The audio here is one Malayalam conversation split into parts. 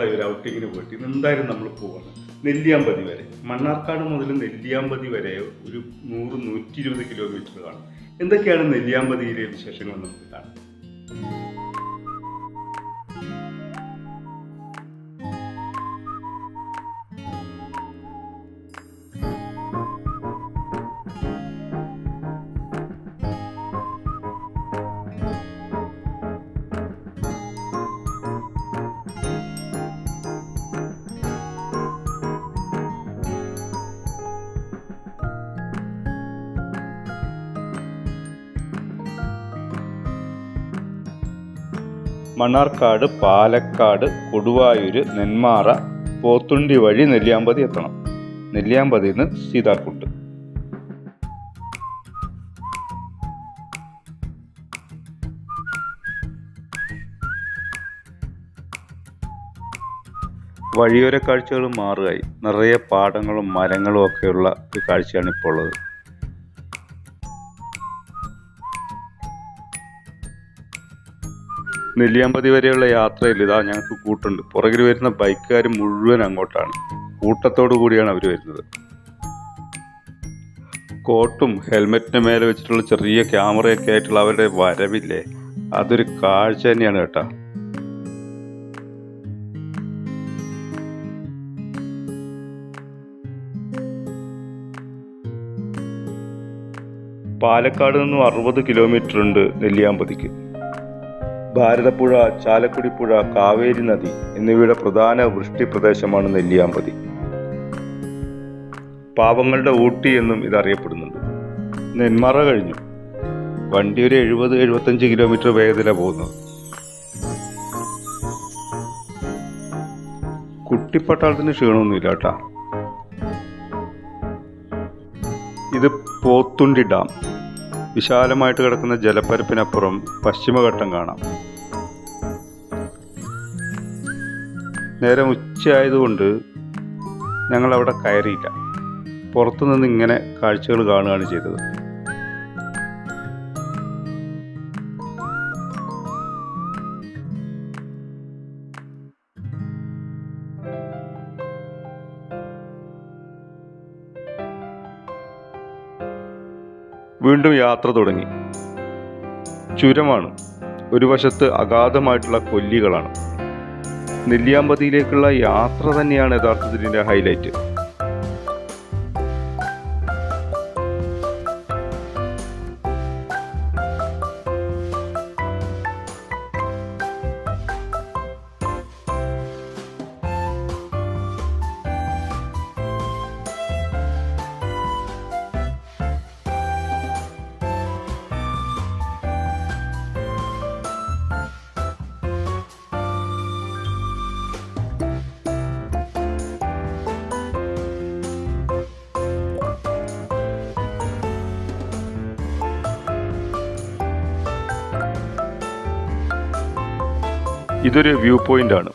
നാളായി ഒരു ഔട്ടിങ്ങിന് പോയിട്ട് ഇന്ന് എന്തായാലും നമ്മൾ പോവാണ് നെല്ലിയാമ്പതി വരെ. മണ്ണാർക്കാട് മുതൽ നെല്ലിയാമ്പതി വരെ ഒരു 100-120 കിലോമീറ്റർ കാണും. എന്തൊക്കെയാണ് നെല്ലിയാമ്പതിയിലെ വിശേഷങ്ങൾ നമുക്ക് കാണാം. മണ്ണാർക്കാട്, പാലക്കാട്, കൊടുവായൂർ, നെന്മാറ, പോത്തുണ്ടി വഴി നെല്ലിയാമ്പതി എത്തണം. നെല്ലിയാമ്പതിയിൽ നിന്ന് സീതാർകുണ്ട്. വഴിയോര കാഴ്ചകൾ മാറുകയായി. നിറയെ പാടങ്ങളും മരങ്ങളും ഒക്കെയുള്ള ഒരു കാഴ്ചയാണ് ഇപ്പോൾ ഉള്ളത്. നെല്ലിയാമ്പതി വരെയുള്ള യാത്രയിൽ ഇതാ ഞങ്ങൾക്ക് കൂട്ടുണ്ട്. പുറകിൽ വരുന്ന ബൈക്കുകാർ മുഴുവൻ അങ്ങോട്ടാണ്. കൂട്ടത്തോടു കൂടിയാണ് അവർ വരുന്നത്. കോട്ടും ഹെൽമെറ്റിന് മേലെ വെച്ചിട്ടുള്ള ചെറിയ ക്യാമറയൊക്കെ ആയിട്ടുള്ള അവരുടെ വരവില്ലേ, അതൊരു കാഴ്ച തന്നെയാണ് കേട്ടോ. പാലക്കാട് നിന്നും 60 കിലോമീറ്റർ ഉണ്ട് നെല്ലിയാമ്പതിക്ക്. ഭാരതപ്പുഴ, ചാലക്കുടി പുഴ, കാവേരി നദി എന്നിവയുടെ പ്രധാന വൃഷ്ടി പ്രദേശമാണ് നെല്ലിയാമ്പതി. പാവങ്ങളുടെ ഊട്ടി എന്നും ഇതറിയപ്പെടുന്നുണ്ട്. നെന്മാറ കഴിഞ്ഞു. വണ്ടി ഒരു 70-75 കിലോമീറ്റർ വേഗത്തിലാണ് പോകുന്നത്. കുട്ടിപ്പട്ടാളത്തിന് ക്ഷീണമൊന്നുമില്ല കേട്ടാ. ഇത് പോത്തുണ്ടി ഡാം. വിശാലമായിട്ട് കിടക്കുന്ന ജലപ്പരപ്പിനപ്പുറം പശ്ചിമഘട്ടം കാണാം. നേരം ഉച്ചയായതുകൊണ്ട് ഞങ്ങൾ അവിടെ കയറിയില്ല. പുറത്തുനിന്ന് ഇങ്ങനെ കാഴ്ചകൾ കാണുകയാണ് ചെയ്തത്. വീണ്ടും യാത്ര തുടങ്ങി. ചുരമാണ്. ഒരു വശത്ത് അഗാധമായിട്ടുള്ള കൊല്ലികളാണ്. നെല്ലിയാമ്പതിയിലേക്കുള്ള യാത്ര തന്നെയാണ് യഥാർത്ഥത്തിൽ ഇതിൻ്റെ ഹൈലൈറ്റ്. ഇതൊരു വ്യൂ പോയിന്റ് ആണ്.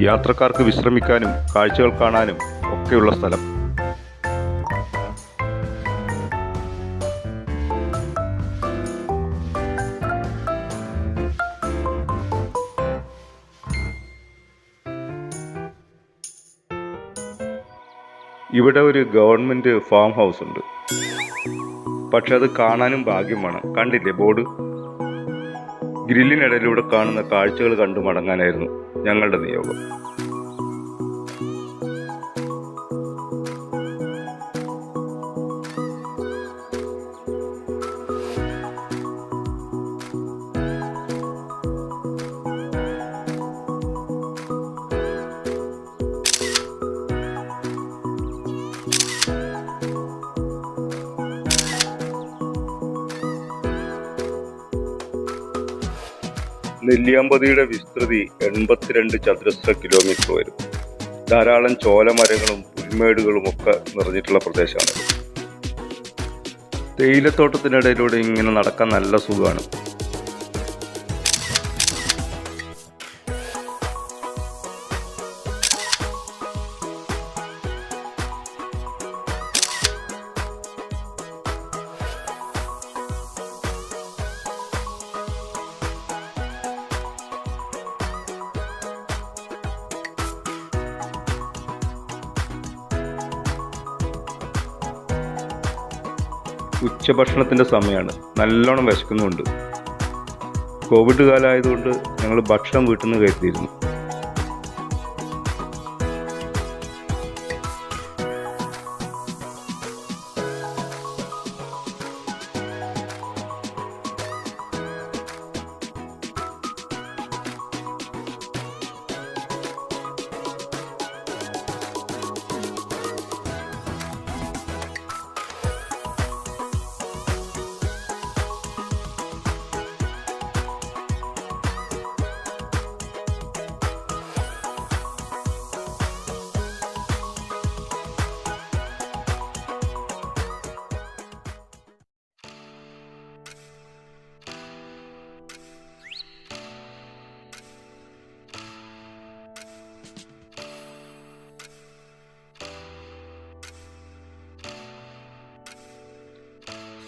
യാത്രക്കാർക്ക് വിശ്രമിക്കാനും കാഴ്ചകൾ കാണാനും ഒക്കെയുള്ള സ്ഥലം. ഇവിടെ ഒരു ഗവൺമെന്റ് ഫാം ഹൗസ് ഉണ്ട്. പക്ഷെ അത് കാണാനും ഭാഗ്യം വേണം. കണ്ടില്ലേ ബോർഡ്? ഗ്രില്ലിനിടയിലൂടെ കാണുന്ന കാഴ്ചകൾ കണ്ടു മടങ്ങാനായിരുന്നു ഞങ്ങളുടെ നിയോഗം. നെല്ലിയാമ്പതിയുടെ വിസ്തൃതി 82 ചതുരശ്ര കിലോമീറ്റർ വരും. ധാരാളം ചോലമരങ്ങളും പുൽമേടുകളും ഒക്കെ നിറഞ്ഞിട്ടുള്ള പ്രദേശമാണ്. തേയിലത്തോട്ടത്തിനിടയിലൂടെ ഇങ്ങനെ നടക്കാൻ നല്ല സുഖമാണ്. ഉച്ചഭക്ഷണത്തിൻ്റെ സമയമാണ്. നല്ലോണം വിശക്കുന്നുണ്ട്. കോവിഡ് കാലമായതുകൊണ്ട് ഞങ്ങൾ ഭക്ഷണം വീട്ടിൽ നിന്ന് കരുതിയിരുന്നു.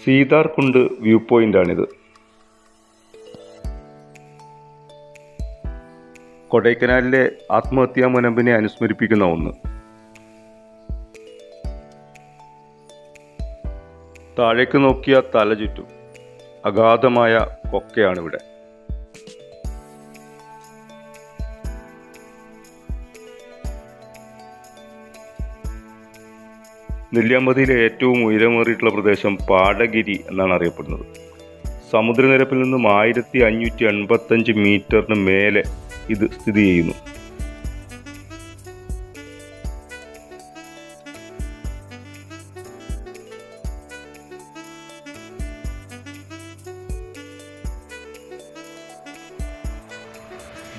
സീതാർകുണ്ട് വ്യൂ പോയിന്റാണിത്. കൊടൈക്കനാലിലെ ആത്മഹത്യാ മുനമ്പിനെ അനുസ്മരിപ്പിക്കുന്ന ഒന്ന്. താഴേക്ക് നോക്കിയ തല ചുറ്റും. അഗാധമായ കൊക്കയാണിവിടെ. നെല്ലിയാമ്പതിയിലെ ഏറ്റവും ഉയരമേറിയിട്ടുള്ള പ്രദേശം പാടഗിരി എന്നാണ് അറിയപ്പെടുന്നത്. സമുദ്രനിരപ്പിൽ നിന്നും 1585 മീറ്ററിന് മേലെ ഇത് സ്ഥിതി ചെയ്യുന്നു.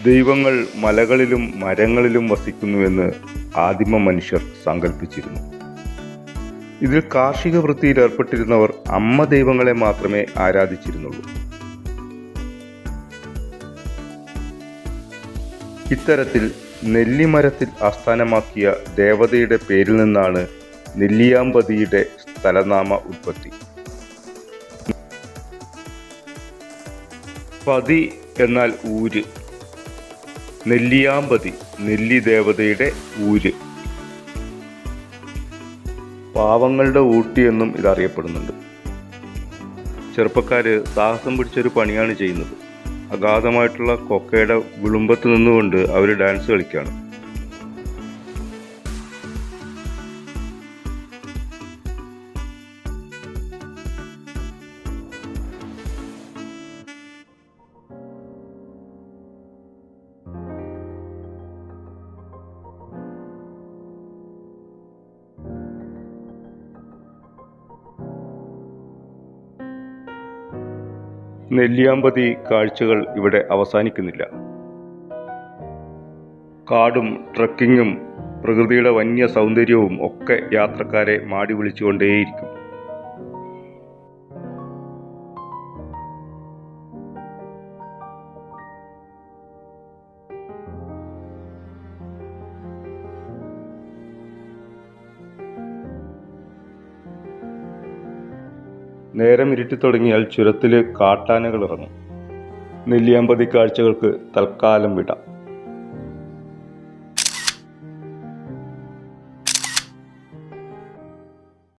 ദൈവങ്ങൾ മലകളിലും മരങ്ങളിലും വസിക്കുന്നുവെന്ന് ആദിമ മനുഷ്യർ സങ്കല്പിച്ചിരുന്നു. ഇതിൽ കാർഷിക വൃത്തിയിൽ ഏർപ്പെട്ടിരുന്നവർ അമ്മ ദൈവങ്ങളെ മാത്രമേ ആരാധിച്ചിരുന്നുള്ളൂ. ഇത്തരത്തിൽ നെല്ലിമരത്തിൽ ആസ്ഥാനമാക്കിയ ദേവതയുടെ പേരിൽ നിന്നാണ് നെല്ലിയാമ്പതിയുടെ സ്ഥലനാമ ഉത്പത്തി. പതി എന്നാൽ ഊര്. നെല്ലിയാമ്പതി നെല്ലി ദേവതയുടെ ഊര്. പാവങ്ങളുടെ ഊട്ടി എന്നും ഇതറിയപ്പെടുന്നുണ്ട്. ചെറുപ്പക്കാർ സാഹസം പിടിച്ചൊരു പണിയാണ് ചെയ്യുന്നത്. അഗാധമായിട്ടുള്ള കൊക്കയുടെ വിളുമ്പത്ത് നിന്നുകൊണ്ട് അവർ ഡാൻസ് കളിക്കുകയാണ്. നെല്ലിയാമ്പതി കാഴ്ചകൾ ഇവിടെ അവസാനിക്കുന്നില്ല. കാടും ട്രക്കിങ്ങും പ്രകൃതിയുടെ വന്യ സൗന്ദര്യവും ഒക്കെ യാത്രക്കാരെ മാടി വിളിച്ചുകൊണ്ടേയിരിക്കും. നേരം ഇരുട്ടി തുടങ്ങിയാൽ ചുരത്തിൽ കാട്ടാനകൾ ഇറങ്ങും. നെല്ലിയാമ്പതി കാഴ്ചകൾക്ക് തൽക്കാലം വിടാം.